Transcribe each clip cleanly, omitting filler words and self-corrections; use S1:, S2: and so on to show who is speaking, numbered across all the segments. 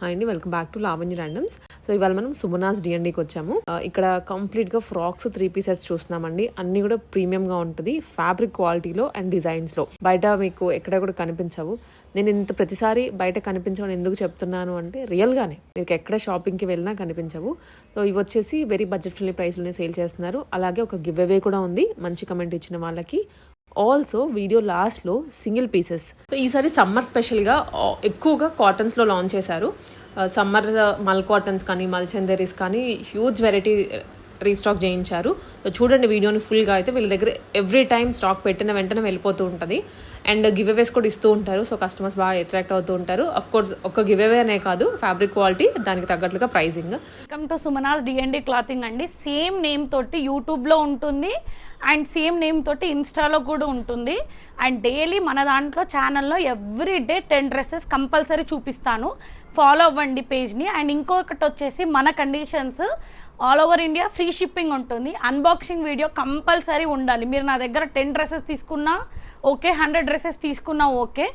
S1: Hi అండి, welcome back to Lavanya randoms. So ఇవాళ మనం సుమనాస్ D&Dకి వచ్చాము. ఇక్కడ కంప్లీట్గా ఫ్రాక్స్ 3-piece సెట్స్ చూస్తున్నామండి. అన్ని కూడా ప్రీమియంగా ఉంటుంది, ఫ్యాబ్రిక్ క్వాలిటీలో అండ్ డిజైన్స్లో. బయట మీకు ఎక్కడ కూడా కనిపించవు. నేను ఇంత ప్రతిసారి బయట కనిపించవని ఎందుకు చెప్తున్నాను అంటే రియల్గానే మీకు ఎక్కడ షాపింగ్కి వెళ్ళినా కనిపించవు. సో ఇవి వచ్చేసి వెరీ బడ్జెట్ ఫ్రెండ్లీ ప్రైస్లోనే సేల్ చేస్తున్నారు. అలాగే ఒక గివ్ అవే కూడా ఉంది మంచి కమెంట్ ఇచ్చిన వాళ్ళకి. ఆల్సో వీడియో లాస్ట్లో సింగిల్ పీసెస్. ఈసారి సమ్మర్ స్పెషల్గా ఎక్కువగా కాటన్స్లో లాంచ్ చేశారు. సమ్మర్ మల్ కాటన్స్ కానీ మల్చందరీస్ కానీ హ్యూజ్ వెరైటీ రీస్టాక్ చేయించారు. చూడండి వీడియోని ఫుల్గా. అయితే వీళ్ళ దగ్గర ఎవ్రీ టైం స్టాక్ పెట్టిన వెంటనే వెళ్ళిపోతూ ఉంటుంది. అండ్ గివ్ అవేస్ కూడా ఇస్తూ ఉంటారు. సో కస్టమర్స్ బాగా అట్రాక్ట్ అవుతూ ఉంటారు. అఫ్ కోర్స్ ఒక గివ్ అవే అనే కాదు, ఫ్యాబ్రిక్ క్వాలిటీ దానికి తగ్గట్లుగా pricing.
S2: Welcome to Sumana's D&D clothing అండి. సేమ్ నేమ్ తోటి యూట్యూబ్లో ఉంటుంది అండ్ సేమ్ నేమ్ తోటి ఇన్స్టాలో కూడా ఉంటుంది. అండ్ డైలీ మన దాంట్లో ఛానల్లో ఎవ్రీ డే 10 డ్రెస్సెస్ కంపల్సరీ చూపిస్తాను. ఫాలో అవ్వండి పేజ్ని. అండ్ ఇంకొకటి వచ్చేసి మన conditions all over India free shipping ఉంటుంది. అన్బాక్సింగ్ వీడియో కంపల్సరీ ఉండాలి. మీరు నా దగ్గర 10 డ్రెస్సెస్ తీసుకున్నా ఓకే, 100 డ్రెస్సెస్ తీసుకున్నా ఓకే.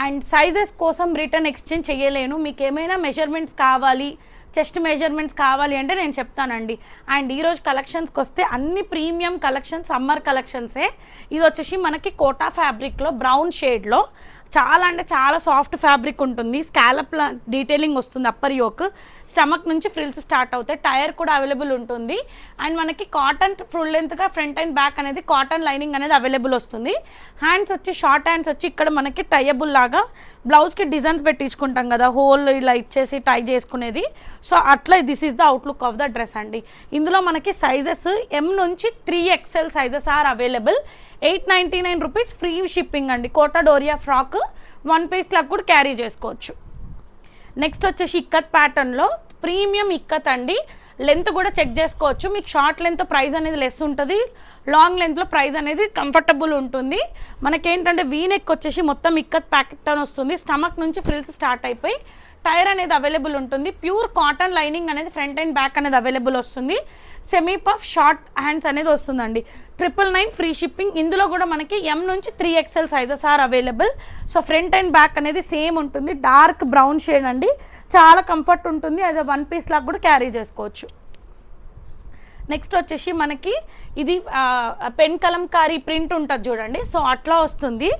S2: అండ్ సైజెస్ కోసం రిటర్న్ ఎక్స్చేంజ్ చేయలేను. మీకు ఏమైనా మెజర్మెంట్స్ కావాలి, చెస్ట్ మెజర్మెంట్స్ కావాలి అంటే నేను చెప్తానండి. అండ్ ఈరోజు కలెక్షన్స్కి వస్తే అన్ని ప్రీమియం కలెక్షన్స్, సమ్మర్ కలెక్షన్సే. ఇది వచ్చేసి మనకి కోటా ఫ్యాబ్రిక్లో బ్రౌన్ షేడ్లో చాలా అంటే చాలా సాఫ్ట్ ఫ్యాబ్రిక్ ఉంటుంది. స్కాలప్ డీటెయిలింగ్ వస్తుంది. అప్పర్ యోక్, స్టమక్ నుంచి ఫ్రిల్స్ స్టార్ట్ అవుతాయి. టైర్ కూడా అవైలబుల్ ఉంటుంది. అండ్ మనకి కాటన్ ఫుల్ లెంత్గా ఫ్రంట్ అండ్ బ్యాక్ అనేది కాటన్ లైనింగ్ అనేది అవైలబుల్ వస్తుంది. హ్యాండ్స్ వచ్చి షార్ట్ హ్యాండ్స్ వచ్చి ఇక్కడ మనకి టైయబుల్ లాగా బ్లౌజ్కి డిజైన్స్ పెట్టించుకుంటాం కదా, హోల్ ఇలా ఇచ్చేసి టై చేసుకునేది. సో అట్లా this is the outlook of the dress అండి. ఇందులో మనకి సైజెస్ M నుంచి 3XL sizes are available. 899 rupees free shipping అండి. కోటా డోరియా ఫ్రాక్ 1 పీస్ లాగా కూడా క్యారీ చేసుకోవచ్చు. నెక్స్ట్ వచ్చేసి ఇక్కత్ ప్యాటర్న్లో ప్రీమియం ఇక్కత్ అండి. లెంత్ కూడా చెక్ చేసుకోవచ్చు. మీకు షార్ట్ లెంత్ ప్రైస్ అనేది లెస్ ఉంటుంది, లాంగ్ లెంత్లో ప్రైస్ అనేది కంఫర్టబుల్ ఉంటుంది. మనకేంటంటే వీనెక్ వచ్చేసి మొత్తం ఇక్కత్ ప్యాటర్న్ వస్తుంది. స్టమక్ నుంచి ఫ్రిల్స్ స్టార్ట్ అయిపోయి టైర్ అనేది అవైలబుల్ ఉంటుంది. ప్యూర్ కాటన్ లైనింగ్ అనేది ఫ్రంట్ అండ్ బ్యాక్ అనేది అవైలబుల్ వస్తుంది. సెమీ పఫ్ షార్ట్ హ్యాండ్స్ అనేది వస్తుందండి. 999 ఫ్రీ షిప్పింగ్. ఇందులో కూడా మనకి M నుంచి 3XL sizes are available. So front and back అనేది సేమ్ ఉంటుంది. డార్క్ బ్రౌన్ షేడ్ అండి. చాలా కంఫర్ట్ ఉంటుంది. యాజ్ అ 1 పీస్ లాగా కూడా క్యారీ చేసుకోవచ్చు. నెక్స్ట్ వచ్చేసి మనకి ఇది పెన్ కలంకారీ ప్రింట్ ఉంటుంది చూడండి. సో అట్లా వస్తుంది.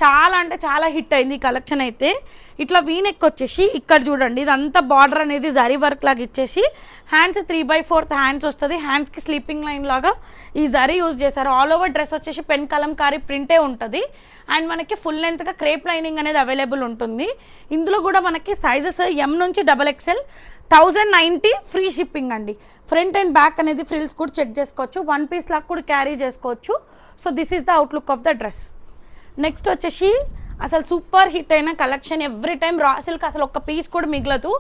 S2: చాలా అంటే చాలా హిట్ అయింది ఈ కలెక్షన్ అయితే. ఇట్లా వీనెక్ వచ్చేసి ఇక్కడ చూడండి, ఇదంతా బార్డర్ అనేది జరీ వర్క్ లాగా ఇచ్చేసి హ్యాండ్స్ 3/4 హ్యాండ్స్ వస్తుంది. హ్యాండ్స్కి స్లీపింగ్ లైన్ లాగా ఈ జరీ యూజ్ చేశారు. ఆల్ ఓవర్ డ్రెస్ వచ్చేసి పెన్ కలంకారీ ప్రింటే ఉంటుంది. అండ్ మనకి ఫుల్ లెంత్గా క్రేప్ లైనింగ్ అనేది అవైలబుల్ ఉంటుంది. ఇందులో కూడా మనకి సైజెస్ M నుంచి XXL 1090 ఫ్రీ షిప్పింగ్ అండి. ఫ్రంట్ అండ్ బ్యాక్ అనేది ఫ్రిల్స్ కూడా చెక్ చేసుకోవచ్చు. 1 పీస్ లాగా కూడా క్యారీ చేసుకోవచ్చు. So this is the outlook of the dress. Next వచ్చేసి అసలు సూపర్ హిట్ అయిన collection. Every time raw silk అసలు ఒక్క పీస్ కూడా మిగలదు.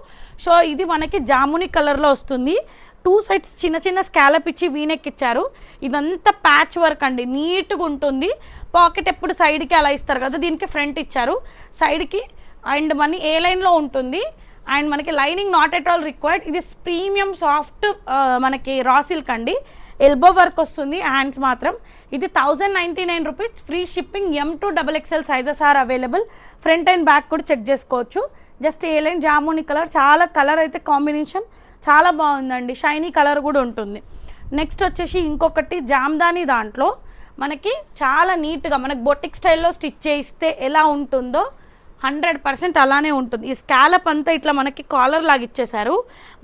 S2: సో ఇది మనకి జాముని కలర్లో వస్తుంది. 2 సైడ్స్ చిన్న చిన్న స్కాలప్ ఇచ్చి వీనెక్ ఇచ్చారు. ఇదంతా ప్యాచ్ వర్క్ అండి, నీట్గా ఉంటుంది. పాకెట్ ఎప్పుడు సైడ్కి అలా ఇస్తారు కదా, దీనికి ఫ్రంట్ ఇచ్చారు సైడ్కి. అండ్ మనీ ఏ లైన్లో ఉంటుంది. అండ్ మనకి lining not at all required. ఇది ప్రీమియం సాఫ్ట్ మనకి రా సిల్క్ అండి. ఎల్బో వర్క్ వస్తుంది. హ్యాండ్స్ మాత్రం ఇది 1099 rupees free shipping. M to XXL sizes are available. Front and back కూడా చెక్ చేసుకోవచ్చు. జస్ట్ ఏ లైన్ జాముని కలర్, చాలా కలర్ అయితే కాంబినేషన్ చాలా బాగుందండి. షైనీ కలర్ కూడా ఉంటుంది. నెక్స్ట్ వచ్చేసి ఇంకొకటి జామ్దాని, దాంట్లో మనకి చాలా నీట్గా మనకి బొటిక్ స్టైల్లో స్టిచ్ చేయిస్తే ఎలా ఉంటుందో 100% అలానే ఉంటుంది. ఈ స్కాలప్ అంతా ఇట్లా మనకి కాలర్ లాగా ఇచ్చేసారు.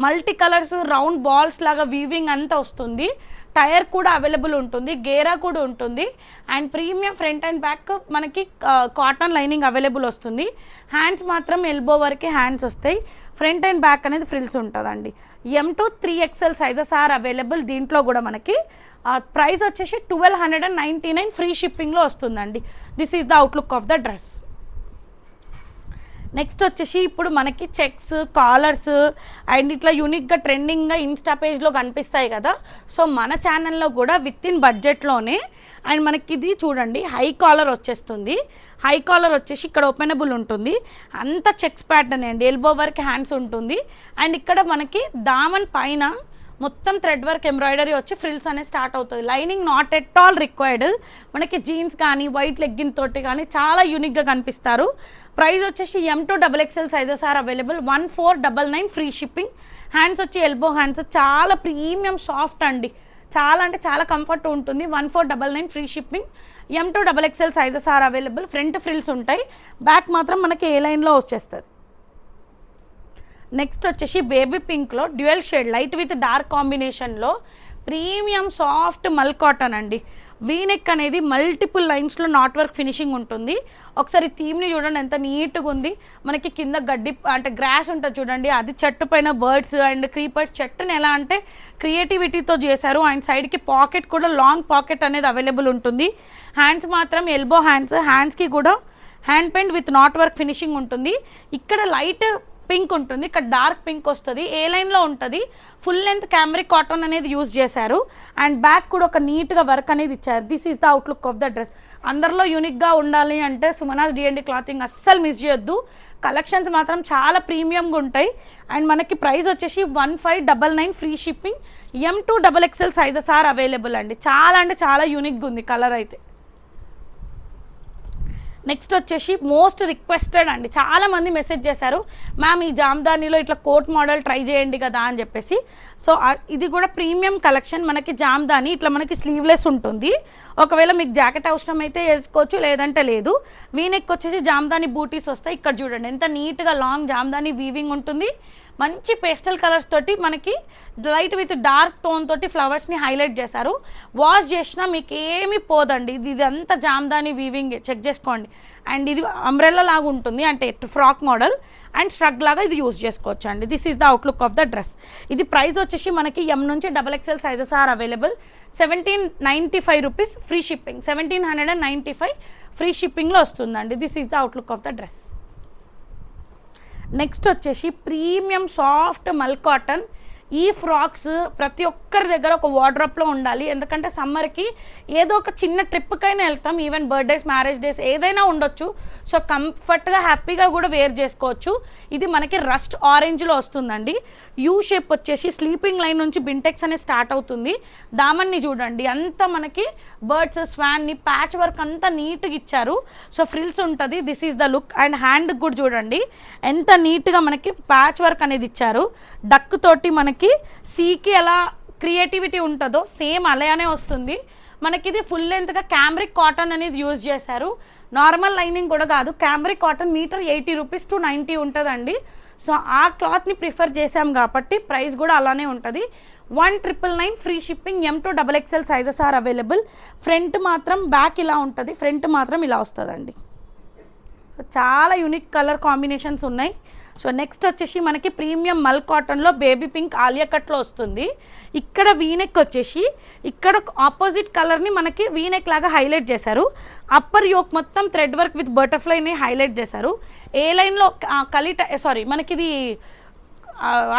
S2: మల్టీ కలర్స్ రౌండ్ బాల్స్ లాగా వీవింగ్ అంతా వస్తుంది. టైర్ కూడా అవైలబుల్ ఉంటుంది, గేరా కూడా ఉంటుంది. And premium front and back మనకి కాటన్ లైనింగ్ అవైలబుల్ వస్తుంది. హ్యాండ్స్ మాత్రం ఎల్బో వరకే హ్యాండ్స్ వస్తాయి. ఫ్రంట్ అండ్ బ్యాక్ అనేది ఫ్రిల్స్ ఉంటుందండి. M to 3XL sizes are available. దీంట్లో కూడా మనకి ప్రైస్ వచ్చేసి 1299 ఫ్రీ షిప్పింగ్లో వస్తుందండి. This is the outlook of the dress. Next వచ్చేసి ఇప్పుడు మనకి చెక్స్, కాలర్స్ అండ్ ఇట్లా యూనిక్గా ట్రెండింగ్గా ఇన్స్టా పేజ్లో కనిపిస్తాయి కదా. సో మన ఛానల్లో కూడా విత్ ఇన్ బడ్జెట్లోనే. అండ్ మనకి ఇది చూడండి, హై కాలర్ వచ్చేస్తుంది. హై కాలర్ వచ్చేసి ఇక్కడ ఓపెనబుల్ ఉంటుంది. అంత చెక్స్ ప్యాటర్న్ అండి. ఎల్బో వర్క్ హ్యాండ్స్ ఉంటుంది. అండ్ ఇక్కడ మనకి దామన్ పైన మొత్తం థ్రెడ్ వర్క్ ఎంబ్రాయిడరీ వచ్చి ఫ్రిల్స్ అనేది స్టార్ట్ అవుతుంది. Lining not at all required. మనకి జీన్స్ కానీ వైట్ లెగ్గిన్ తోటి కానీ చాలా యూనిక్గా కనిపిస్తారు. ప్రైస్ వచ్చేసి M2 XXL sizes are available 1499 free shipping. Hands వచ్చి ఎల్బో హ్యాండ్స్, చాలా ప్రీమియం సాఫ్ట్ అండి, చాలా అంటే చాలా కంఫర్ట్ ఉంటుంది. 1499 free shipping. M2 XXL sizes are available. Front frills ఉంటాయి, బ్యాక్ మాత్రం మనకి ఏ లైన్లో వచ్చేస్తుంది. నెక్స్ట్ వచ్చేసి బేబీ పింక్లో dual shade light with dark కాంబినేషన్లో ప్రీమియం సాఫ్ట్ మల్ కాటన్ అండి. వీనెక్ అనేది మల్టిపుల్ లైన్స్లో నాట్ వర్క్ ఫినిషింగ్ ఉంటుంది. ఒకసారి థీమ్ని చూడండి ఎంత నీట్గా ఉంది. మనకి కింద గడ్డి అంటే గ్రాస్ ఉంటుంది చూడండి, అది చెట్టు పైన బర్డ్స్ అండ్ క్రీపర్స్. చెట్టుని ఎలా అంటే క్రియేటివిటీతో చేశారు. అండ్ సైడ్కి పాకెట్ కూడా లాంగ్ పాకెట్ అనేది అవైలబుల్ ఉంటుంది. హ్యాండ్స్ మాత్రం ఎల్బో హ్యాండ్స్, హ్యాండ్స్కి కూడా hand paint with not work finishing ఉంటుంది. ఇక్కడ లైట్ పింక్ ఉంటుంది, ఇక్కడ డార్క్ పింక్ వస్తుంది, ఏ లైన్లో ఉంటుంది. ఫుల్ లెంత్ క్యామ్రిక్ కాటన్ అనేది యూజ్ చేశారు. అండ్ బ్యాక్ కూడా ఒక నీట్గా వర్క్ అనేది ఇచ్చారు. This is the outlook of the dress. అందరిలో యూనిక్గా ఉండాలి అంటే సుమనాస్ D&D క్లాతింగ్ అస్సలు మిస్ చేయొద్దు. కలెక్షన్స్ మాత్రం చాలా ప్రీమియంగా ఉంటాయి. అండ్ మనకి ప్రైస్ వచ్చేసి 1599 free shipping. M2 XXL sizes are available అండి. చాలా అంటే చాలా యూనిక్గా ఉంది కలర్ అయితే. నెక్స్ట్ వచ్చేసి మోస్ట్ రిక్వెస్టెడ్ అండి, చాలామంది మెసేజ్ చేశారు మ్యామ్ ఈ జామ్దానీలో ఇట్లా కోట్ మోడల్ ట్రై చేయండి కదా అని చెప్పేసి. సో ఇది కూడా ప్రీమియం కలెక్షన్. మనకి జామ్దానీ ఇట్లా మనకి స్లీవ్లెస్ ఉంటుంది. ఒకవేళ మీకు జాకెట్ అవసరం అయితే వేసుకోవచ్చు, లేదంటే లేదు. వీనెక్ వచ్చేసి జామ్దానీ బూటీస్ వస్తాయి. ఇక్కడ చూడండి ఎంత నీట్గా లాంగ్ జామ్దానీ వీవింగ్ ఉంటుంది. మంచి పేస్టల్ కలర్స్ తోటి మనకి లైట్ విత్ డార్క్ టోన్ తోటి ఫ్లవర్స్ని హైలైట్ చేశారు. వాష్ చేసినా మీకు ఏమీ పోదండి. ఇది అంతా జామ్దానీ వీవింగ్, చెక్ చేసుకోండి. అండ్ ఇది అంబ్రెల్లా లాగా ఉంటుంది, అంటే ఫ్రాక్ మోడల్ అండ్ స్ట్రగ్ లాగా ఇది యూజ్ చేసుకోవచ్చు అండి. This is the outlook of the dress. ఇది ప్రైస్ వచ్చేసి మనకి M నుంచి XXL sizes are available. 1795 rupees free shipping. 1795 free షిప్పింగ్లో వస్తుందండి. This is the outlook of the dress. Next వచ్చేసి ప్రీమియం సాఫ్ట్ మల్ కాటన్. ఈ ఫ్రాక్స్ ప్రతి ఒక్కరి దగ్గర ఒక వార్డ్రోబ్లో ఉండాలి. ఎందుకంటే సమ్మర్కి ఏదో ఒక చిన్న ట్రిప్కైనా వెళ్తాం, ఈవెన్ బర్త్డేస్, మ్యారేజ్ డేస్ ఏదైనా ఉండొచ్చు. సో కంఫర్ట్గా హ్యాపీగా కూడా వేర్ చేసుకోవచ్చు. ఇది మనకి రస్ట్ ఆరెంజ్లో వస్తుందండి. యూ షేప్ వచ్చేసి స్లీపింగ్ లైన్ నుంచి బింటెక్స్ అనేది స్టార్ట్ అవుతుంది. దామన్ని చూడండి అంతా మనకి బర్డ్స్, స్వాన్ని ప్యాచ్ వర్క్ అంతా నీట్గా ఇచ్చారు. సో ఫ్రిల్స్ ఉంటుంది. This is the look. And hand కూడా చూడండి ఎంత నీట్గా మనకి ప్యాచ్ వర్క్ అనేది ఇచ్చారు. డక్ తోటి మనకి సీకి ఎలా క్రియేటివిటీ ఉంటుందో సేమ్ అలానే వస్తుంది. మనకి ఇది ఫుల్ లెంత్గా క్యామ్రిక్ కాటన్ అనేది యూజ్ చేశారు. నార్మల్ లైనింగ్ కూడా కాదు, cambric cotton metre 80 rupees to 90 ఉంటుందండి. సో ఆ క్లాత్ని ప్రిఫర్ చేసాం కాబట్టి ప్రైస్ కూడా అలానే ఉంటుంది. 1999 free shipping. M2 XXL sizes are available. Front మాత్రం బ్యాక్ ఇలా ఉంటుంది, ఫ్రంట్ మాత్రం ఇలా వస్తుందండి. సో చాలా యూనిక్ కలర్ కాంబినేషన్స్ ఉన్నాయి. సో నెక్స్ట్ వచ్చేసి మనకి ప్రీమియం మల్ కాటన్లో బేబీ పింక్ ఆలియా కట్లో వస్తుంది. ఇక్కడ వీనెక్ వచ్చేసి ఇక్కడ ఆపోజిట్ కలర్ని మనకి వీనెక్ లాగా హైలైట్ చేశారు. అప్పర్ యోక్ మొత్తం థ్రెడ్ వర్క్ విత్ బటర్ఫ్లైని హైలైట్ చేశారు. ఏ లైన్లో మనకి ఇది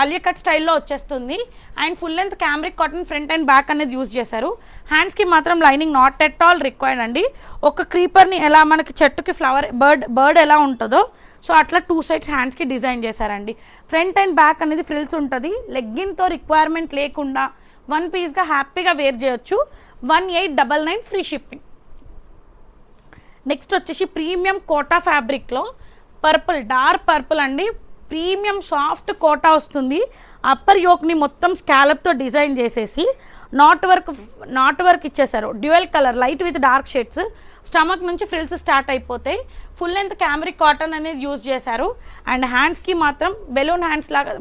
S2: ఆలియా కట్ స్టైల్లో వచ్చేస్తుంది. And full length cambric cotton front and back అనేది యూజ్ చేశారు. హ్యాండ్స్కి మాత్రం lining not at all required అండి. ఒక క్రీపర్ని ఎలా మనకి చెట్టుకి ఫ్లవర్ బర్డ్ ఎలా ఉంటుందో సో అట్లా 2 సైడ్స్ హ్యాండ్స్కి డిజైన్ చేశారండి. ఫ్రంట్ అండ్ బ్యాక్ అనేది ఫ్రిల్స్ ఉంటుంది. లెగ్గిన్తో రిక్వైర్మెంట్ లేకుండా 1 పీస్గా హ్యాపీగా వేర్ చేయొచ్చు. 1899 ఫ్రీ షిప్పింగ్. నెక్స్ట్ వచ్చేసి ప్రీమియం కోటా ఫ్యాబ్రిక్లో పర్పుల్, డార్క్ పర్పుల్ అండి. ప్రీమియం సాఫ్ట్ కోటా వస్తుంది. అప్పర్ యోక్ని మొత్తం స్కాలప్తో డిజైన్ చేసేసి నాట్ వర్క్ ఇచ్చేసారు. Dual colour light with dark shades. Stomach నుంచి ఫ్రిల్స్ స్టార్ట్ అయిపోతాయి. ఫుల్ లెంత్ క్యామ్రిక్ కాటన్ అనేది యూజ్ చేశారు. అండ్ హ్యాండ్స్కి మాత్రం బెలూన్ హ్యాండ్స్ లాగా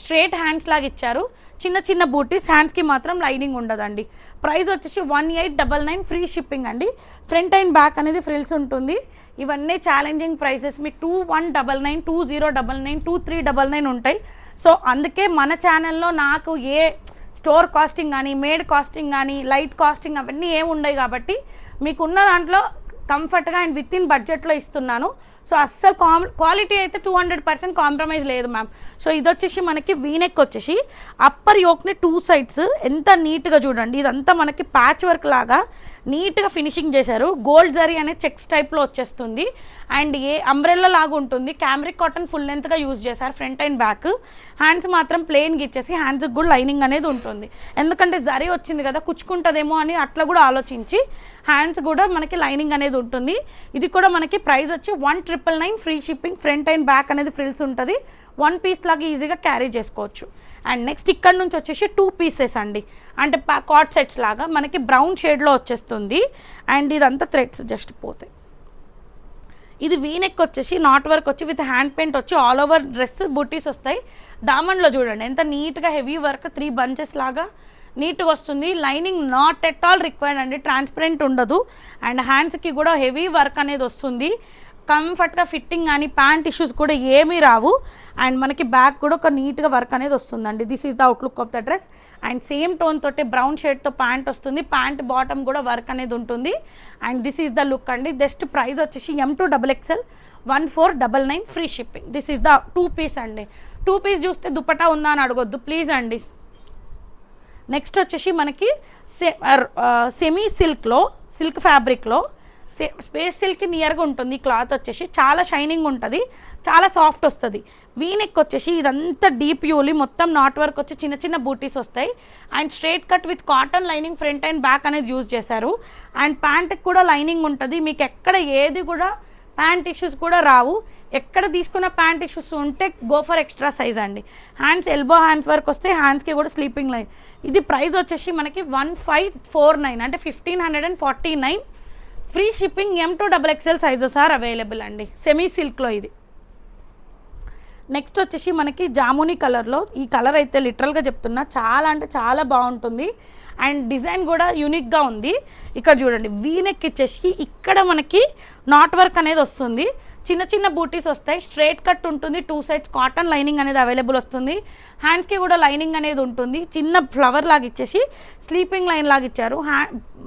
S2: స్ట్రేట్ హ్యాండ్స్ లాగా ఇచ్చారు. చిన్న చిన్న బూటీస్. హ్యాండ్స్కి మాత్రం లైనింగ్ ఉండదండి. ప్రైస్ వచ్చేసి 1899 ఫ్రీ షిప్పింగ్ అండి. ఫ్రంట్ అండ్ బ్యాక్ అనేది ఫ్రిల్స్ ఉంటుంది. ఇవన్నీ ఛాలెంజింగ్ ప్రైసెస్. మీకు 2199, 2099, 2399 ఉంటాయి. సో అందుకే మన ఛానల్లో నాకు ఏ స్టోర్ కాస్టింగ్ కానీ, మేడ్ కాస్టింగ్ కానీ, లైట్ కాస్టింగ్ అవన్నీ ఏమి ఉండవు కాబట్టి మీకు ఉన్న దాంట్లో కంఫర్ట్గా అండ్ విత్ ఇన్ బడ్జెట్లో ఇస్తున్నాను. సో అస్సలు క్వాలిటీ అయితే 200% కాంప్రమైజ్ లేదు మ్యామ్. సో ఇది వచ్చేసి మనకి వీనెక్ వచ్చేసి అప్పర్ యోక్ని 2 సైడ్స్ ఎంత నీట్గా చూడండి. ఇదంతా మనకి ప్యాచ్ వర్క్ లాగా నీట్గా ఫినిషింగ్ చేశారు. గోల్డ్ జరీ అనే చెక్స్ టైప్లో వచ్చేస్తుంది. అండ్ ఏ అంబ్రెల్లా లాగా ఉంటుంది. క్యామ్రిక్ కాటన్ ఫుల్ లెంత్గా యూజ్ చేశారు ఫ్రంట్ అండ్ బ్యాక్. హ్యాండ్స్ మాత్రం ప్లెయిన్గా ఇచ్చేసి హ్యాండ్స్కి కూడా లైనింగ్ అనేది ఉంటుంది. ఎందుకంటే జరీ వచ్చింది కదా కుచ్చుకుంటుందేమో అని అట్లా కూడా ఆలోచించి హ్యాండ్స్ కూడా మనకి లైనింగ్ అనేది ఉంటుంది. ఇది కూడా మనకి ప్రైస్ వచ్చి 1999 free shipping. Front and back అనేది ఫ్రిల్స్ ఉంటుంది. 1 పీస్ లాగా ఈజీగా క్యారీ చేసుకోవచ్చు. అండ్ నెక్స్ట్ ఇక్కడ నుంచి వచ్చేసి 2 పీసెస్ అండి, అంటే కాట్ సెట్స్ లాగా మనకి బ్రౌన్ షేడ్లో వచ్చేస్తుంది. అండ్ ఇదంతా థ్రెడ్స్ జస్ట్ పోతాయి. ఇది వీనెక్ వచ్చేసి నాట్ వర్క్ వచ్చి విత్ హ్యాండ్ పెయింట్ వచ్చి ఆల్ ఓవర్ డ్రెస్ బూటీస్ వస్తాయి. దామన్లో చూడండి ఎంత నీట్గా హెవీ వర్క్ 3 బంచెస్ లాగా నీట్గా వస్తుంది. Lining not at all required అండి, ట్రాన్స్పరెంట్ ఉండదు. అండ్ హ్యాండ్స్కి కూడా హెవీ వర్క్ అనేది వస్తుంది. కంఫర్ట్గా ఫిట్టింగ్ కానీ ప్యాంట్ ఇష్యూస్ కూడా ఏమీ రావు. అండ్ మనకి బ్యాక్ కూడా ఒక నీట్గా వర్క్ అనేది వస్తుందండి. This is the outlook of the dress. And same tone తోటి బ్రౌన్ షేడ్తో ప్యాంట్ వస్తుంది. ప్యాంట్ బాటమ్ కూడా వర్క్ అనేది ఉంటుంది. And this is the look అండి. జస్ట్ ప్రైస్ వచ్చేసి M2XXL 1499 free shipping. This is the 2 piece అండి. 2 పీస్ చూస్తే దుపట్టా ఉందా అని అడగొద్దు ప్లీజ్ అండి. నెక్స్ట్ వచ్చేసి మనకి సెమీ సిల్క్లో, సిల్క్ ఫ్యాబ్రిక్లో స్పేస్ సిల్క్ నియర్గా ఉంటుంది. క్లాత్ వచ్చేసి చాలా షైనింగ్ ఉంటుంది, చాలా సాఫ్ట్ వస్తుంది. వీనెక్ వచ్చేసి ఇదంతా డీప్ యూలి మొత్తం నాట్ వర్క్ వచ్చి చిన్న చిన్న బూటీస్ వస్తాయి. And straight cut with cotton lining front and back అనేది యూజ్ చేశారు. అండ్ ప్యాంట్కి కూడా లైనింగ్ ఉంటుంది. మీకు ఎక్కడ ఏది కూడా ప్యాంట్ ఇష్యూస్ కూడా రావు. ఎక్కడ తీసుకున్న ప్యాంట్ ఇష్యూస్ ఉంటే గో ఫర్ ఎక్స్ట్రా సైజ్ అండి. హ్యాండ్స్ ఎల్బో హ్యాండ్స్ వరకు వస్తే హ్యాండ్స్కి కూడా స్లీపింగ్ లైన్. ఇది ప్రైస్ వచ్చేసి మనకి 1549 అంటే 1549 free shipping. M2XXL sizes are available అండి. సెమీ సిల్క్లో ఇది. నెక్స్ట్ వచ్చేసి మనకి జామునీ కలర్లో, ఈ కలర్ అయితే లిటరల్గా చెప్తున్నా చాలా అంటే చాలా బాగుంటుంది. అండ్ డిజైన్ కూడా యూనిక్గా ఉంది. ఇక్కడ చూడండి వీనెక్ ఇచ్చేసి ఇక్కడ మనకి నాట్ వర్క్ అనేది వస్తుంది. చిన్న చిన్న బూటీస్ వస్తాయి. స్ట్రేట్ కట్ ఉంటుంది. 2 సైడ్స్ కాటన్ లైనింగ్ అనేది అవైలబుల్ వస్తుంది. హ్యాండ్స్కి కూడా లైనింగ్ అనేది ఉంటుంది. చిన్న ఫ్లవర్ లాగా ఇచ్చేసి స్లీపింగ్ లైన్ లాగా ఇచ్చారు.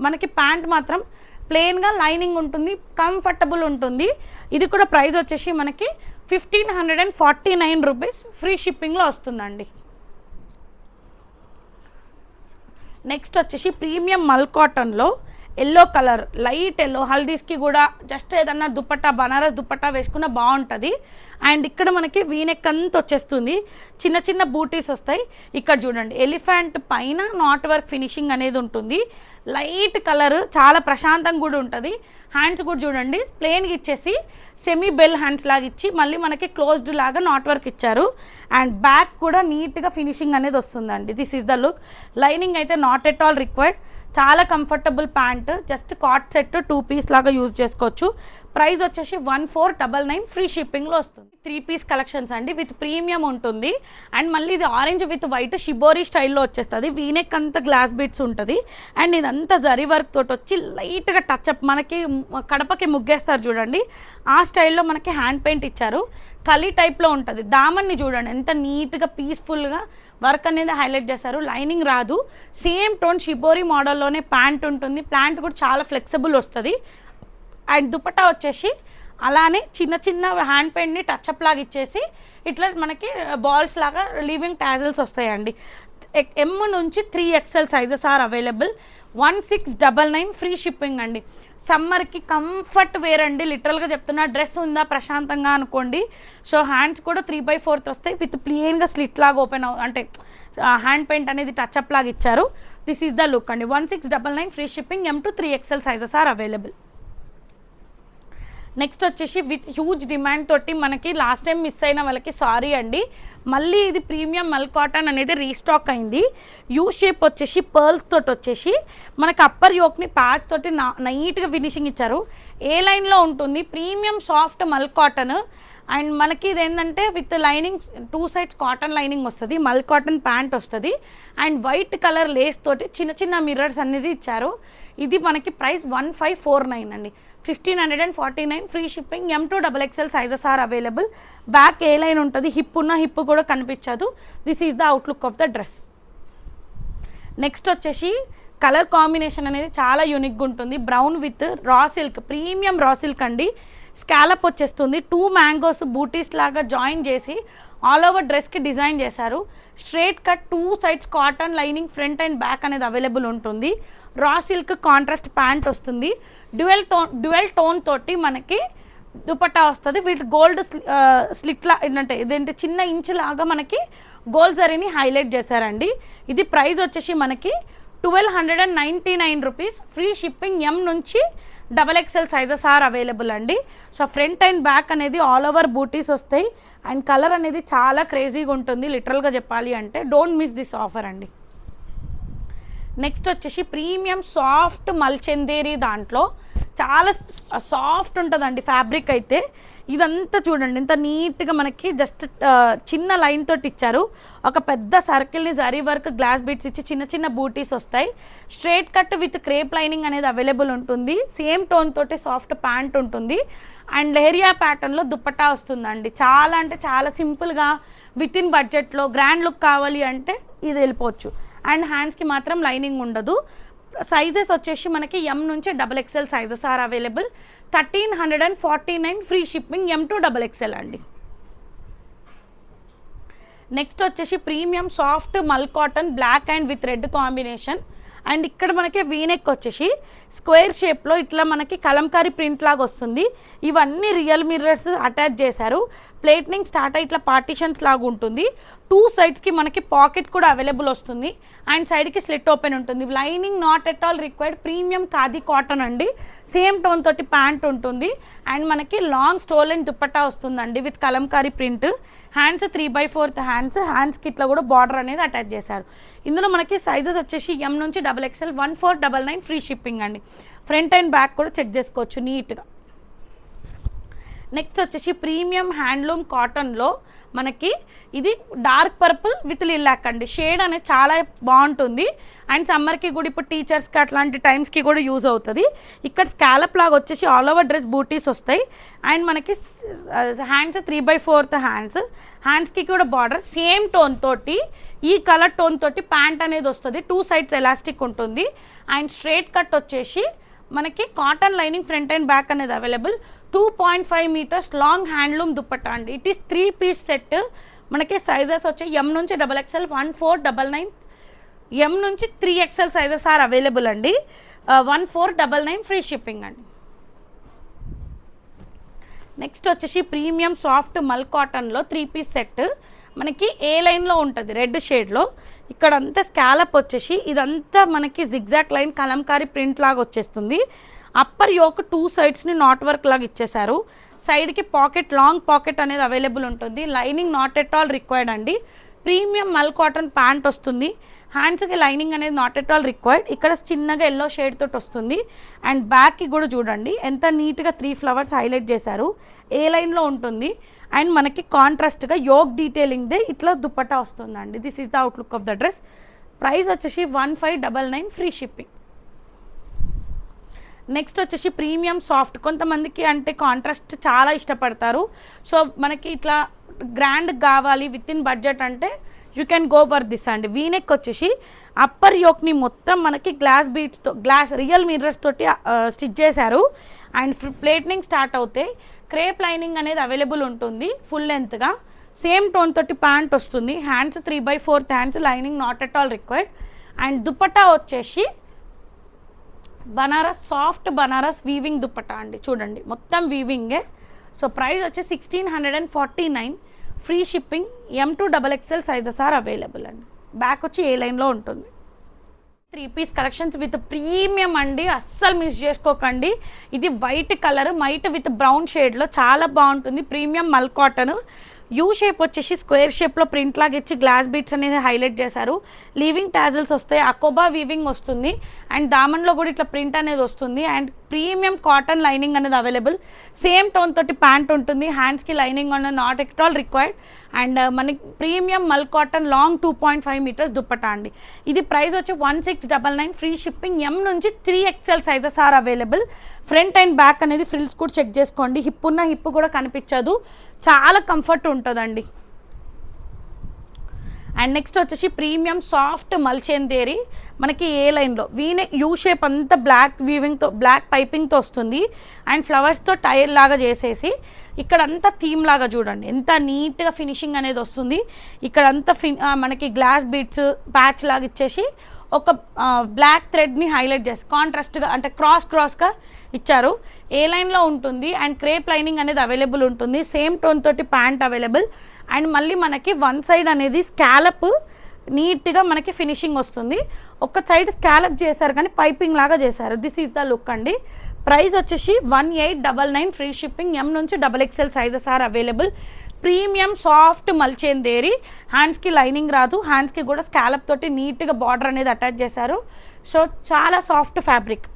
S2: మనకి ప్యాంట్ మాత్రం ప్లెయిన్గా లైనింగ్ ఉంటుంది, కంఫర్టబుల్ ఉంటుంది. ఇది కూడా ప్రైస్ వచ్చేసి మనకి 1549 రూపీస్ ఫ్రీ షిప్పింగ్లో వస్తుందండి. నెక్స్ట్ వచ్చేసి ప్రీమియం మల్ కాటన్లో ఎల్లో కలర్, లైట్ ఎల్లో, హల్దీస్కి కూడా జస్ట్ ఏదన్నా దుపట్టా బనారస్ దుపట్టా వేసుకున్న బాగుంటుంది. అండ్ ఇక్కడ మనకి వీనెక్ అంతా వచ్చేస్తుంది. చిన్న చిన్న బూటీస్ వస్తాయి. ఇక్కడ చూడండి ఎలిఫెంట్ పైన నాట్ వర్క్ ఫినిషింగ్ అనేది ఉంటుంది. లైట్ కలర్, చాలా ప్రశాంతంగా కూడా ఉంటుంది. హ్యాండ్స్ కూడా చూడండి ప్లెయిన్గా ఇచ్చేసి సెమీ బెల్ హ్యాండ్స్ లాగా ఇచ్చి మళ్ళీ మనకి క్లోజ్డ్ లాగా నాట్ వర్క్ ఇచ్చారు. అండ్ బ్యాక్ కూడా నీట్గా ఫినిషింగ్ అనేది వస్తుందండి. This is the look. Lining అయితే నాట్ ఎట్ ఆల్ రిక్వైర్డ్. చాలా కంఫర్టబుల్ ప్యాంట్. జస్ట్ కాట్ సెట్ 2 పీస్ లాగా యూజ్ చేసుకోవచ్చు. ప్రైస్ వచ్చేసి 1499 ఫ్రీ షిప్పింగ్లో వస్తుంది. 3 పీస్ కలెక్షన్స్ అండి విత్ ప్రీమియం ఉంటుంది. అండ్ మళ్ళీ ఇది ఆరెంజ్ విత్ వైట్ షిబోరీ స్టైల్లో వచ్చేస్తుంది. వీనెక్ అంతా గ్లాస్ బీట్స్ ఉంటుంది. అండ్ ఇదంతా జరీ వర్క్ తోటి వచ్చి లైట్గా టచ్అప్ మనకి కడపకి ముగ్గేస్తారు చూడండి, ఆ స్టైల్లో మనకి హ్యాండ్ పెయింట్ ఇచ్చారు. కలీ టైప్లో ఉంటుంది. దామన్ని చూడండి ఎంత నీట్గా పీస్ఫుల్గా వర్క్ అనేది హైలైట్ చేస్తారు. లైనింగ్ రాదు. సేమ్ టోన్ షిబోరీ మోడల్లోనే ప్యాంట్ ఉంటుంది. ప్యాంట్ కూడా చాలా ఫ్లెక్సిబుల్ వస్తుంది. అండ్ దుపట్టా వచ్చేసి అలానే చిన్న చిన్న హ్యాండ్ పెయింట్ని టచ్అప్ లాగా ఇచ్చేసి ఇట్లా మనకి బాల్స్ లాగా లీవింగ్ టాజల్స్ వస్తాయండి. M నుంచి 3XL sizes are available. 1699 free shipping అండి. సమ్మర్కి కంఫర్ట్ వేర్ అండి, లిటరల్గా చెప్తున్నా. డ్రెస్ ఉందా ప్రశాంతంగా అనుకోండి. సో హ్యాండ్స్ కూడా 3/4 వస్తాయి విత్ ప్లెయిన్గా స్లిట్ లాగా ఓపెన్ అంటే హ్యాండ్ పెయింట్ అనేది టచ్అప్ లాగా ఇచ్చారు. దిస్ ఈజ్ ద లుక్ అండి. 1699 free shipping. M to 3XL sizes are available. Next వచ్చేసి విత్ హ్యూజ్ డిమాండ్ తోటి మనకి లాస్ట్ టైం మిస్ అయిన వాళ్ళకి సారీ అండి, మళ్ళీ ఇది ప్రీమియం మల్ కాటన్ అనేది రీస్టాక్ అయింది. యూ షేప్ వచ్చేసి పర్ల్స్ తోటి వచ్చేసి మనకి అప్పర్ యోక్ని ప్యాచ్ తోటి నైట్గా ఫినిషింగ్ ఇచ్చారు. ఏ లైన్లో ఉంటుంది ప్రీమియం సాఫ్ట్ మల్ కాటన్. అండ్ మనకి ఇది ఏంటంటే with lining 2 sides cotton lining వస్తుంది. మల్ కాటన్ ప్యాంట్ వస్తుంది. అండ్ వైట్ కలర్ లేస్ తోటి చిన్న చిన్న మిర్రర్స్ అనేది ఇచ్చారు. ఇది మనకి ప్రైస్ 1549 అండి. 1549 free shipping. M to XXL sizes are available. Back A line ఉంటుంది, హిప్ ఉన్న హిప్ కూడా కనిపించదు. This is the outlook of the dress. Next వచ్చేసి కలర్ కాంబినేషన్ అనేది చాలా యూనిక్గా ఉంటుంది. Brown with raw silk, premium raw silk అండి. స్కాలప్ వచ్చేస్తుంది. 2 మ్యాంగోస్ బూటీస్ లాగా జాయిన్ చేసి ఆల్ ఓవర్ డ్రెస్కి డిజైన్ చేశారు. Straight cut 2 sides cotton lining front and back అనేది అవైలబుల్ ఉంటుంది. రా సిల్క్ కాంట్రాస్ట్ ప్యాంట్ వస్తుంది. డ్యువెల్ టోన్ తోటి మనకి దుపట్టా వస్తుంది. వీటి గోల్డ్ స్లిట్లా ఏంటంటే ఇదేంటి చిన్న ఇంచు లాగా మనకి గోల్డ్ జరీని హైలైట్ చేశారండి. ఇది ప్రైస్ వచ్చేసి మనకి 1299 రూపీస్. Free shipping. ఎం నుంచి XXL సైజెస్ ఆర్ అవైలబుల్ అండి. సో ఫ్రంట్ అండ్ బ్యాక్ అనేది ఆల్ ఓవర్ బూటీస్ వస్తాయి అండ్ కలర్ అనేది చాలా క్రేజీగా ఉంటుంది లిటరల్గా చెప్పాలి అంటే. డోంట్ మిస్ దిస్ ఆఫర్ అండి. నెక్స్ట్ వచ్చేసి ప్రీమియం సాఫ్ట్ మల్చందేరి, దాంట్లో చాలా సాఫ్ట్ ఉంటుందండి ఫ్యాబ్రిక్ అయితే. ఇదంతా చూడండి ఎంత నీట్గా మనకి జస్ట్ చిన్న లైన్ తోటి ఇచ్చారు. ఒక పెద్ద సర్కిల్ని జరీ వర్క్ గ్లాస్ బీట్స్ ఇచ్చి చిన్న చిన్న బూటీస్ వస్తాయి. Straight cut with crepe lining అనేది అవైలబుల్ ఉంటుంది. సేమ్ టోన్ తోటి సాఫ్ట్ ప్యాంట్ ఉంటుంది అండ్ లెహరియా ప్యాటర్న్లో దుపట్టా వస్తుందండి. చాలా అంటే చాలా సింపుల్గా విత్ ఇన్ బడ్జెట్లో గ్రాండ్ లుక్ కావాలి అంటే ఇది వెళ్ళిపోవచ్చు. అండ్ హ్యాండ్స్కి మాత్రం లైనింగ్ ఉండదు. సైజెస్ వచ్చేసి మనకి ఎం నుంచి XXL sizes are available. 1349 free shipping. M to XXL అండి. నెక్స్ట్ వచ్చేసి ప్రీమియం సాఫ్ట్ మల్ cotton black and with red combination. And ఇక్కడ మనకి వీనెక్ వచ్చేసి స్క్వేర్ షేప్లో ఇట్లా మనకి కలంకారీ ప్రింట్ లాగా వస్తుంది. ఇవన్నీ రియల్ మిర్రర్స్ అటాచ్ చేశారు. ప్లేట్నింగ్ స్టార్ట్ అయ్యి ఇట్లా పార్టీషన్స్ లాగా ఉంటుంది. 2 సైడ్స్కి మనకి పాకెట్ కూడా అవైలబుల్ వస్తుంది అండ్ సైడ్కి స్లిట్ ఓపెన్ ఉంటుంది. Lining not at all required. Premium khadi cotton అండి. సేమ్ టోన్ తోటి ప్యాంట్ ఉంటుంది అండ్ మనకి లాంగ్ స్టోలెన్ దుపట్టా వస్తుందండి విత్ కలంకారీ ప్రింట్. హ్యాండ్స్ 3/4 హ్యాండ్స్కి ఇట్లా కూడా బార్డర్ అనేది అటాచ్ చేశారు. ఇందులో మనకి సైజెస్ వచ్చేసి ఎం నుంచి XXL 1499 ఫ్రీ షిప్పింగ్ అండి. ఫ్రంట్ అండ్ బ్యాక్ కూడా చెక్ చేసుకోవచ్చు నీట్గా. నెక్స్ట్ వచ్చేసి ప్రీమియం హ్యాండ్లూమ్ కాటన్లో మనకి ఇది డార్క్ పర్పుల్ విత్ లిలాక్ అండి. షేడ్ అనేది చాలా బాగుంటుంది అండ్ సమ్మర్కి కూడా ఇప్పుడు టీచర్స్కి అట్లాంటి టైమ్స్కి కూడా యూజ్ అవుతుంది. ఇక్కడ స్కాలప్ లాగా వచ్చేసి ఆల్ ఓవర్ డ్రెస్ బూటీస్ వస్తాయి అండ్ మనకి హ్యాండ్స్ 3/4 హ్యాండ్స్కి కూడా బార్డర్ సేమ్ టోన్ తోటి ఈ కలర్ టోన్ తోటి ప్యాంట్ అనేది వస్తుంది. 2 సైడ్స్ ఎలాస్టిక్ ఉంటుంది అండ్ స్ట్రేట్ కట్ వచ్చేసి మనకి cotton lining front and back అనేది available. 2.5 metres long handloom dupatta అండి. It is 3 piece set. మనకి సైజెస్ వచ్చి ఎం నుంచి XXL 1499. ఎం నుంచి 3XL సైజెస్ ఆర్ అవైలబుల్ అండి. 1499 ఫ్రీ షిప్పింగ్ అండి. నెక్స్ట్ వచ్చేసి ప్రీమియం సాఫ్ట్ మల్ కాటన్లో 3 పీస్ సెట్. మనకి ఏ లైన్లో ఉంటుంది రెడ్ షేడ్లో. ఇక్కడ అంతా స్కాలప్ వచ్చేసి ఇదంతా మనకి జిగ్జాక్ లైన్ కలంకారీ ప్రింట్ లాగా వచ్చేస్తుంది. అప్పర్ యోక్ 2 సైడ్స్ని నాట్ వర్క్ లాగా ఇచ్చేసారు. సైడ్కి పాకెట్ లాంగ్ పాకెట్ అనేది అవైలబుల్ ఉంటుంది. Lining not at all required అండి. ప్రీమియం మల్ కాటన్ ప్యాంట్ వస్తుంది. హ్యాండ్స్కి లైనింగ్ అనేది నాట్ ఎట్ ఆల్ రిక్వైర్డ్. ఇక్కడ చిన్నగా ఎల్లో షేడ్ తోటి వస్తుంది అండ్ బ్యాక్కి కూడా చూడండి ఎంత నీట్గా 3 ఫ్లవర్స్ హైలైట్ చేశారు. ఏ లైన్లో ఉంటుంది అండ్ మనకి కాంట్రాస్ట్గా యోక్ డీటెయిలింగ్దే ఇట్లా దుపట్టా వస్తుందండి. This is the outlook of the dress. Price వచ్చేసి 1599 ఫ్రీ షిప్పింగ్. నెక్స్ట్ వచ్చేసి ప్రీమియం సాఫ్ట్. కొంతమందికి అంటే కాంట్రాస్ట్ చాలా ఇష్టపడతారు. సో మనకి ఇట్లా గ్రాండ్ కావాలి విత్ ఇన్ బడ్జెట్ అంటే you can go for this అండి. వీనెక్ వచ్చేసి అప్పర్ యోక్ని మొత్తం మనకి గ్లాస్ బీట్స్తో రియల్ మిర్రర్స్ తోటి స్టిచ్ చేశారు అండ్ ప్లేట్నింగ్ స్టార్ట్ అవుతాయి. క్రేప్ లైనింగ్ అనేది అవైలబుల్ ఉంటుంది ఫుల్ లెంత్గా. సేమ్ టోన్ తోటి ప్యాంట్ వస్తుంది. Hands 3/4 lining not at all required and dupatta వచ్చేసి బనారస్ సాఫ్ట్ బనారస్ వీవింగ్ దుపట్టా అండి. చూడండి మొత్తం వీవింగే. సో ప్రైస్ వచ్చి 1649 free shipping. M to XXL sizes are available అండి. బ్యాక్ వచ్చి ఏ లైన్లో ఉంటుంది. 3 పీస్ కలెక్షన్స్ విత్ ప్రీమియం అండి. అస్సలు మిస్ చేసుకోకండి. ఇది white colour might with brown షేడ్లో చాలా బాగుంటుంది. ప్రీమియం మల్ కాటన్. యూ షేప్ వచ్చేసి స్క్వేర్ షేప్లో ప్రింట్ లాగా ఇచ్చి గ్లాస్ బీట్స్ అనేది హైలైట్ చేశారు. లీవింగ్ టాజిల్స్ వస్తాయి. అకోబా వీవింగ్ వస్తుంది అండ్ దామన్లో కూడా ఇట్లా ప్రింట్ అనేది వస్తుంది అండ్ ప్రీమియం కాటన్ లైనింగ్ అనేది అవైలబుల్. సేమ్ టోన్ తోటి ప్యాంట్ ఉంటుంది. హ్యాండ్స్కి లైనింగ్ అనేది not at all required and మనకి ప్రీమియం మల్ కాటన్ లాంగ్ 2.5 మీటర్స్ దుపట్టా అండి. ఇది ప్రైస్ వచ్చి 1699 ఫ్రీ షిప్పింగ్. ఎం నుంచి 3XL sizes are available. Front and back అనేది ఫ్రిల్స్ కూడా చెక్ చేసుకోండి. హిప్ ఉన్న హిప్ కూడా కనిపించదు. చాలా కంఫర్ట్ ఉంటుందండి. అండ్ నెక్స్ట్ వచ్చేసి ప్రీమియం సాఫ్ట్ మల్చేందేరి. మనకి ఏ లైన్లో వీనెక్ యూ షేప్ అంతా బ్లాక్ వీవింగ్తో బ్లాక్ పైపింగ్తో వస్తుంది అండ్ ఫ్లవర్స్తో టైర్ లాగా చేసేసి ఇక్కడంతా థీమ్ లాగా చూడండి ఎంత నీట్గా ఫినిషింగ్ అనేది వస్తుంది. ఇక్కడంతా మనకి గ్లాస్ బీట్స్ ప్యాచ్ లాగా ఇచ్చేసి ఒక బ్లాక్ థ్రెడ్ని హైలైట్ చేసి కాంట్రాస్ట్గా అంటే క్రాస్గా ఇచ్చారు. ఏ లైన్లో ఉంటుంది అండ్ క్రేప్ లైనింగ్ అనేది అవైలబుల్ ఉంటుంది. సేమ్ టోన్ తోటి ప్యాంట్ అవైలబుల్. అండ్ మళ్ళీ మనకి వన్ సైడ్ అనేది స్కాలప్ నీట్గా మనకి ఫినిషింగ్ వస్తుంది. ఒక సైడ్ స్కాలప్ చేశారు కానీ పైపింగ్ లాగా చేశారు. దిస్ ఈజ్ ద లుక్ అండి. ప్రైస్ వచ్చేసి 1899 ఫ్రీ షిప్పింగ్. M నుంచి XXL sizes are available. Premium soft మల్చేందేరి. హ్యాండ్స్కి లైనింగ్ రాదు, హ్యాండ్స్కి కూడా స్కాలప్ తోటి నీట్గా బార్డర్ అనేది అటాచ్ చేశారు. సో చాలా సాఫ్ట్ ఫ్యాబ్రిక్.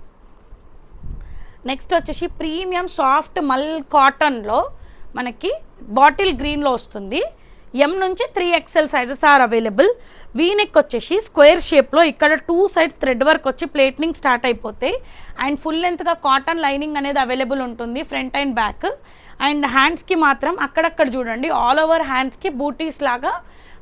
S2: నెక్స్ట్ వచ్చేసి ప్రీమియం సాఫ్ట్ మల్ కాటన్లో మనకి బాటిల్ గ్రీన్లో వస్తుంది. M నుంచి 3XL sizes are available. V neck వచ్చేసి స్క్వేర్ షేప్లో ఇక్కడ 2 సైడ్స్ థ్రెడ్ వర్క్ వచ్చి ప్లేట్నింగ్ స్టార్ట్ అయిపోతాయి. అండ్ ఫుల్ లెంత్గా కాటన్ లైనింగ్ అనేది అవైలబుల్ ఉంటుంది ఫ్రంట్ అండ్ బ్యాక్. అండ్ హ్యాండ్స్కి మాత్రం అక్కడక్కడ చూడండి ఆల్ ఓవర్ హ్యాండ్స్కి బూటీస్ లాగా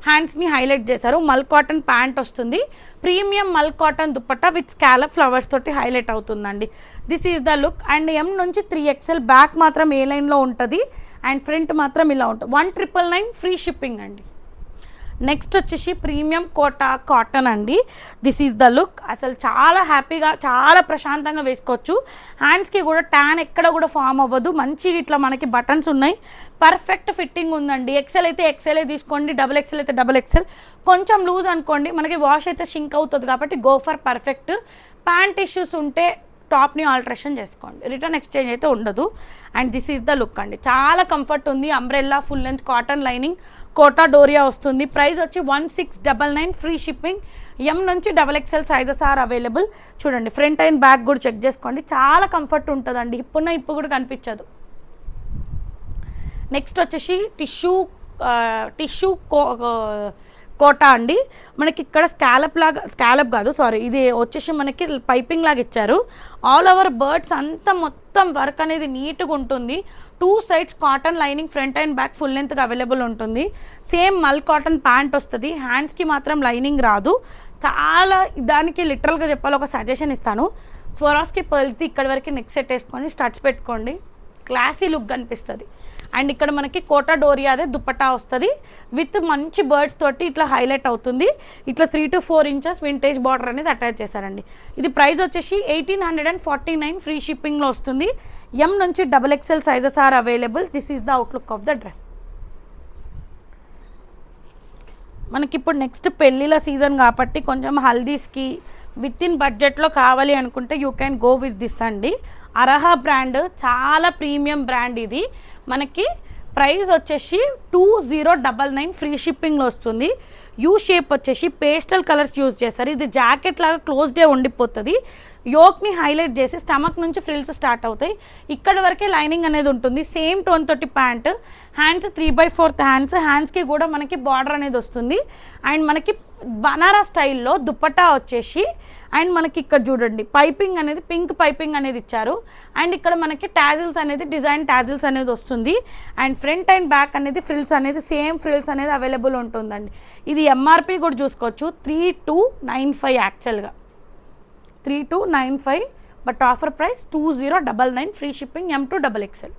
S2: హ్యాండ్స్ని హైలైట్ చేశారు. మల్ కాటన్ ప్యాంట్ వస్తుంది. ప్రీమియం మల్ cotton dupatta with scallop flowers తోటి హైలైట్ అవుతుందండి. This is the look. And M నుంచి 3XL బ్యాక్ మాత్రం ఏ లైన్లో ఉంటుంది అండ్ ఫ్రంట్ మాత్రం ఇలా ఉంటుంది. 1999 ఫ్రీ షిప్పింగ్ అండి. నెక్స్ట్ వచ్చేసి ప్రీమియం కోటా కాటన్ అండి. This is the look. అసలు చాలా హ్యాపీగా చాలా ప్రశాంతంగా వేసుకోవచ్చు. హ్యాండ్స్కి కూడా ట్యాన్ ఎక్కడ కూడా ఫామ్ అవ్వదు. మంచిగా ఇట్లా మనకి బటన్స్ ఉన్నాయి. పర్ఫెక్ట్ ఫిట్టింగ్ ఉందండి. XL అయితే XL తీసుకోండి, XXL అయితే XXL. కొంచెం లూజ్ అనుకోండి, మనకి వాష్ అయితే షింక్ అవుతుంది కాబట్టి go for perfect. Pant issues ఉంటే టాప్ని ఆల్టరేషన్ చేసుకోండి, రిటర్న్ ఎక్స్చేంజ్ అయితే ఉండదు. And this is the look అండి. చాలా కంఫర్ట్ ఉంది. Umbrella full length cotton lining Kota Doria వస్తుంది. ప్రైస్ వచ్చి 1699 ఫ్రీ షిప్పింగ్. M నుంచి XXL సైజెస్ ఆర్ అవైలబుల్. చూడండి ఫ్రంట్ అండ్ బ్యాక్ కూడా చెక్ చేసుకోండి. చాలా కంఫర్ట్ ఉంటుందండి. ఇప్పు కూడా కనిపించదు. నెక్స్ట్ వచ్చేసి టిష్యూ కోటా అండి. మనకి ఇక్కడ స్కాలప్ కాదు సారీ, ఇది వచ్చేసి మనకి పైపింగ్ లాగా ఇచ్చారు. ఆల్ ఓవర్ బర్డ్స్ అంతా మొత్తం వర్క్ అనేది నీట్గా ఉంటుంది. 2 sides cotton lining front and back full లెంత్గా అవైలబుల్ ఉంటుంది. సేమ్ మల్ కాటన్ ప్యాంట్ వస్తుంది. హ్యాండ్స్కి మాత్రం లైనింగ్ రాదు. చాలా దానికి లిటరల్గా చెప్పాలి, ఒక సజెషన్ ఇస్తాను. స్వరాస్కి పర్ల్స్ది ఇక్కడ వరకు నెక్ సెట్ వేసుకొని స్టడ్స్ పెట్టుకోండి, క్లాసీ లుక్ కనిపిస్తుంది. అండ్ ఇక్కడ మనకి కోటా డోరియాదే దుపట్టా వస్తుంది విత్ మంచి బర్డ్స్ తోటి ఇట్లా హైలైట్ అవుతుంది. ఇట్లా 3 to 4 ఇంచెస్ వింటేజ్ బార్డర్ అనేది అటాచ్ చేశారండి. ఇది ప్రైస్ వచ్చేసి 1849 ఫ్రీ షిప్పింగ్లో వస్తుంది. M నుంచి XXL sizes are available. This is the outlook of the dress. మనకి ఇప్పుడు నెక్స్ట్ పెళ్ళిళ్ళ సీజన్ కాబట్టి కొంచెం హల్దీస్కి విత్ ఇన్ బడ్జెట్లో కావాలి అనుకుంటే you can go with this అండి. అరహా బ్రాండ్ చాలా ప్రీమియం బ్రాండ్. ఇది మనకి ప్రైస్ వచ్చేసి 2099 ఫ్రీ షిప్పింగ్లో వస్తుంది. యూ షేప్ వచ్చేసి పేస్టల్ కలర్స్ యూజ్ చేస్తారు. ఇది జాకెట్ లాగా క్లోజ్డే ఉండిపోతుంది. యోక్ని హైలైట్ చేసి స్టమక్ నుంచి ఫ్రిల్స్ స్టార్ట్ అవుతాయి. ఇక్కడ వరకే లైనింగ్ అనేది ఉంటుంది. సేమ్ టోన్ తోటి ప్యాంట్. హ్యాండ్స్ 3/4 హ్యాండ్స్కి కూడా మనకి బార్డర్ అనేది వస్తుంది. అండ్ మనకి బనారస్ స్టైల్లో దుపట్టా వచ్చేసి అండ్ మనకి ఇక్కడ చూడండి పైపింగ్ అనేది పింక్ పైపింగ్ అనేది ఇచ్చారు. అండ్ ఇక్కడ మనకి టాజిల్స్ అనేది డిజైన్ టాజిల్స్ అనేది వస్తుంది. అండ్ ఫ్రంట్ అండ్ బ్యాక్ అనేది ఫ్రిల్స్ అనేది సేమ్ ఫ్రిల్స్ అనేది అవైలబుల్ ఉంటుందండి. ఇది MRP కూడా చూసుకోవచ్చు 3295 యాక్చువల్గా 3295 but offer price 2099 free shipping M to XXL.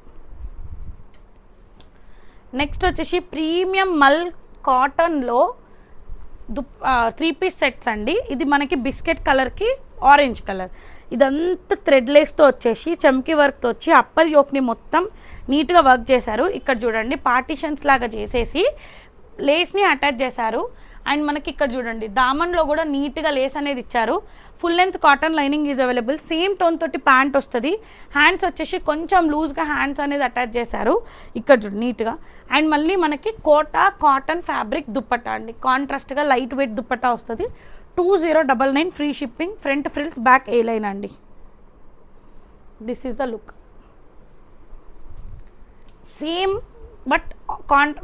S2: Next వచ్చేసి ప్రీమియం మల్ కాటన్లో 3 పీస్ సెట్స్ అండి. ఇది మనకి బిస్కెట్ కలర్కి ఆరెంజ్ కలర్. ఇదంతా థ్రెడ్ లేస్తో వచ్చేసి చమ్కీ వర్క్తో వచ్చి అప్పర్ యోక్ని మొత్తం నీట్గా వర్క్ చేశారు. ఇక్కడ చూడండి పార్టీషన్స్ లాగా చేసేసి లేస్ని అటాచ్ చేశారు. అండ్ మనకి ఇక్కడ చూడండి దామన్లో కూడా నీట్గా లేస్ అనేది ఇచ్చారు. Full length cotton lining is available. Same tone తోటి ప్యాంట్ వస్తుంది. హ్యాండ్స్ వచ్చేసి కొంచెం లూజ్గా హ్యాండ్స్ అనేది అటాచ్ చేశారు ఇక్కడ చూడండి నీట్గా. అండ్ మళ్ళీ మనకి కోటా కాటన్ ఫ్యాబ్రిక్ దుపట్టా అండి. కాంట్రాస్ట్గా లైట్ వెయిట్ దుపట్టా వస్తుంది. 2099 free shipping. Front frills back ఏ లైన్ అండి. This is the look. Same but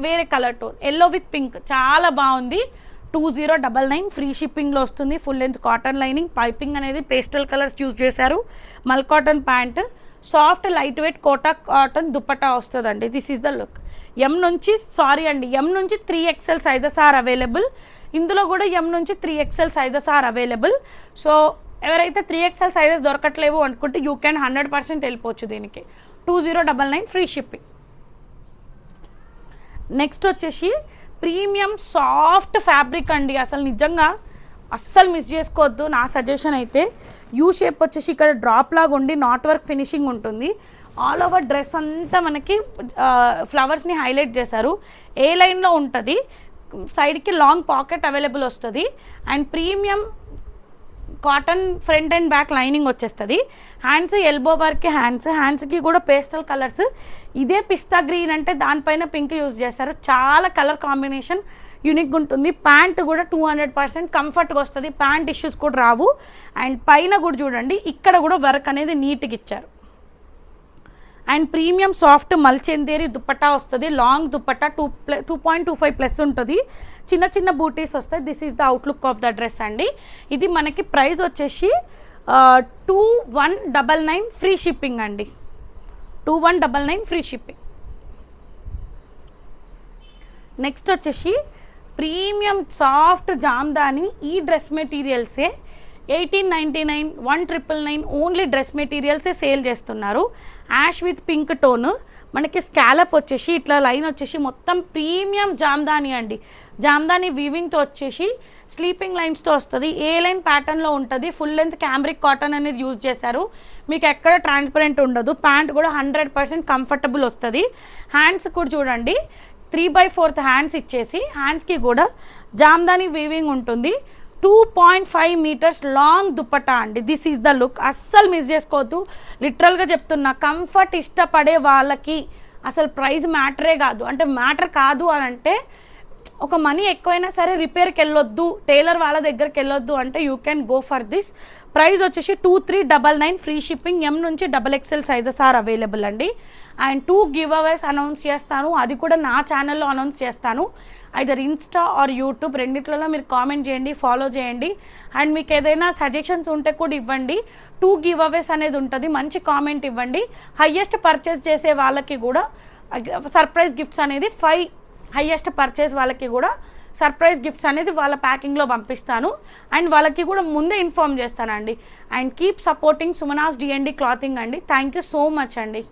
S2: వేరే colour tone yellow with pink చాలా బాగుంది. 2099 ఫ్రీ షిప్పింగ్లో వస్తుంది. Full length cotton lining piping అనేది పేస్టల్ కలర్స్ యూజ్ చేశారు. Mul cotton pant soft light weight Kota cotton dupatta వస్తుందండి. This is the look. M నుంచి 3XL sizes are available. ఇందులో కూడా M నుంచి 3XL sizes are available. So ఎవరైతే 3XL సైజెస్ దొరకట్లేవు అనుకుంటే you can 100% వెళ్ళిపోవచ్చు దీనికి. 2099 ఫ్రీ షిప్పింగ్. నెక్స్ట్ వచ్చేసి ప్రీమియం సాఫ్ట్ ఫ్యాబ్రిక్ అండి. అసలు నిజంగా అస్సలు మిస్ చేసుకోవద్దు. నా సజెషన్ అయితే యూ షేప్ వచ్చేసి ఇక్కడ డ్రాప్ లాగా ఉండి నాట్ వర్క్ ఫినిషింగ్ ఉంటుంది. ఆల్ ఓవర్ డ్రెస్ అంతా మనకి ఫ్లవర్స్ని హైలైట్ చేశారు. ఏ లైన్లో ఉంటుంది, సైడ్కి లాంగ్ పాకెట్ అవైలబుల్ వస్తుంది. And premium cotton front and back lining వచ్చేస్తుంది. హ్యాండ్స్ ఎల్బో వర్క్, హ్యాండ్స్కి కూడా పేస్టల్ కలర్స్. ఇదే పిస్తా గ్రీన్ అంటే దానిపైన పింక్ యూజ్ చేస్తారు. చాలా కలర్ కాంబినేషన్ యూనిక్గా ఉంటుంది. ప్యాంట్ కూడా 200% కంఫర్ట్గా వస్తుంది. ప్యాంట్ ఇష్యూస్ కూడా రావు. అండ్ పైన కూడా చూడండి, ఇక్కడ కూడా వర్క్ అనేది నీట్గా ఇచ్చారు. అండ్ ప్రీమియం సాఫ్ట్ మల్చెందేరి దుపట్టా వస్తుంది. లాంగ్ దుపట్టా 2.25+ ఉంటుంది. చిన్న చిన్న బూటీస్ వస్తాయి. This is the outlook of the dress అండి. ఇది మనకి ప్రైస్ వచ్చేసి 2199 ఫ్రీ షిప్పింగ్ అండి. 2199 ఫ్రీ షిప్పింగ్. నెక్స్ట్ వచ్చేసి ప్రీమియం సాఫ్ట్ జామ్దాని. ఈ డ్రెస్ మెటీరియల్సే 1899, 1999 ఓన్లీ డ్రెస్ మెటీరియల్సే సేల్ చేస్తున్నారు. Ash with pink tone. మనకి స్కాలప్ వచ్చేసి ఇట్లా లైన్ వచ్చేసి మొత్తం ప్రీమియం జామ్దాని అండి. జామ్దాని వీవింగ్తో వచ్చేసి స్లీపింగ్ లైన్స్తో వస్తుంది. ఏ లైన్ ప్యాటర్న్లో ఉంటుంది. ఫుల్ లెంత్ క్యాంబ్రిక్ కాటన్ అనేది యూజ్ చేశారు. మీకు ఎక్కడ ట్రాన్స్పరెంట్ ఉండదు. ప్యాంట్ కూడా 100% కంఫర్టబుల్ వస్తుంది. హ్యాండ్స్ కూడా చూడండి, 3/4 హ్యాండ్స్ ఇచ్చేసి హ్యాండ్స్కి కూడా జామ్దాని వీవింగ్ ఉంటుంది. 2.5 మీటర్స్ లాంగ్ దుపట్టా అండి. This is the look. అస్సలు మిస్ చేసుకోవద్దు. లిటరల్గా చెప్తున్నా, కంఫర్ట్ ఇష్టపడే వాళ్ళకి అసలు ప్రైస్ మ్యాటరే కాదు. అంటే మ్యాటర్ కాదు అని అంటే, ఒక మనీ ఎక్కువైనా సరే రిపేర్కి వెళ్ళొద్దు, టైలర్ వాళ్ళ దగ్గరికి వెళ్ళొద్దు అంటే you can go for this. Price వచ్చేసి 2399 ఫ్రీ షిప్పింగ్. ఎం నుంచి XXL సైజెస్ ఆర్ అవైలబుల్ అండి. అండ్ 2 గివ్ అవేస్ అనౌన్స్ చేస్తాను. అది కూడా నా ఛానల్లో అనౌన్స్ చేస్తాను. ఐదర్ ఇన్స్టా ఆర్ యూట్యూబ్ రెండిట్లలో మీరు కామెంట్ చేయండి, ఫాలో చేయండి. అండ్ మీకు ఏదైనా సజెషన్స్ ఉంటే కూడా ఇవ్వండి. 2 గివ్ అవేస్ అనేది ఉంటుంది. మంచి కామెంట్ ఇవ్వండి. హయ్యెస్ట్ పర్చేస్ చేసే వాళ్ళకి కూడా సర్ప్రైజ్ గిఫ్ట్స్ అనేది 5 హయ్యెస్ట్ పర్చేస్ వాళ్ళకి కూడా సర్ప్రైజ్ గిఫ్ట్స్ అనేది వాళ్ళ ప్యాకింగ్లో పంపిస్తాను. అండ్ వాళ్ళకి కూడా ముందే ఇన్ఫార్మ్ చేస్తానండి. And keep supporting Sumanas D&D clothing అండి. థ్యాంక్ యూ సో మచ్ అండి.